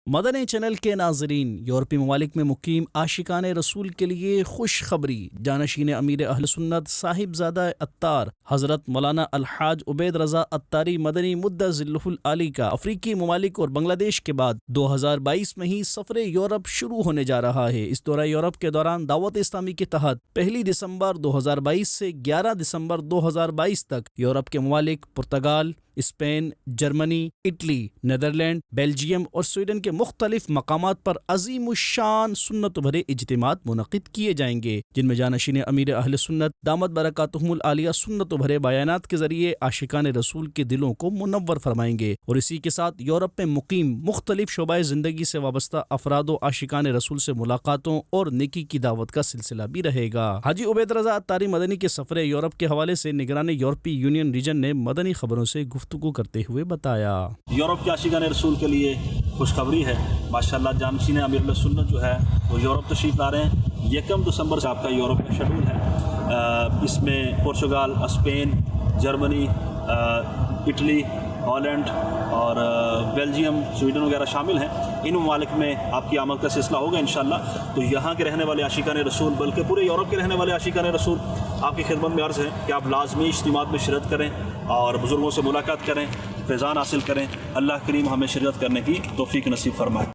مدنی channel کے ناظرین، یورپی ممالک میں مقیم عاشقان رسول کے لیے خوشخبری۔ جانشین امیر اہل سنت صاحبزادہ عطار حضرت مولانا الحاج عبید رضا عطاری مدنی مدہ ذلہ العالی کا افریقی ممالک اور بنگلہ دیش کے بعد 2022 میں ہی سفر یورپ شروع ہونے جا رہا ہے۔ اس دورہ یورپ کے دوران دعوت اسلامی کے تحت 1 دسمبر 2022 سے 11 دسمبر 2022 تک یورپ کے ممالک Portugal, Spain, Germany, Italy, Netherland, Belgium اور سویڈن کے مختلف مقامات پر عظیم الشان سنت بھرے اجتماعات منعقد کیے جائیں گے، جن میں جانشین امیر اہل سنت دامت برکاتہم العالیہ سنت بھرے بیانات کے ذریعے عاشقان رسول کے دلوں کو منور فرمائیں گے، اور اسی کے ساتھ یورپ میں مقیم مختلف شعبۂ زندگی سے وابستہ افراد و عاشقان رسول سے ملاقاتوں اور نیکی کی دعوت کا سلسلہ بھی رہے گا۔ حاجی عبید رضا عطاری مدنی کے سفر یورپ کے حوالے سے نگران یورپی یونین ریجن نے مدنی خبروں سے گفتگو کرتے ہوئے بتایا۔ یورپ کے عاشقان رسول کے لیے خوشخبری ہے۔ ماشاءاللہ جانشین امیر اہل سنت جو ہے وہ یورپ تشریف لا رہے ہیں۔ 1 دسمبر سے آپ کا یورپ کا شیڈول ہے۔ اس میں Portugal, Spain, Germany, Italy, Holland اور بیلجیم، سویڈن وغیرہ شامل ہیں۔ ان ممالک میں آپ کی آمد کا سلسلہ ہوگا انشاءاللہ۔ تو یہاں کے رہنے والے عاشقان رسول بلکہ پورے یورپ کے رہنے والے عاشقان رسول آپ کی خدمت میں عرض ہے کہ آپ لازمی اجتماعات میں شرکت کریں اور بزرگوں سے ملاقات کریں، فیضان حاصل کریں۔ اللہ کریم ہمیں شرکت کرنے کی توفیق نصیب فرمائے۔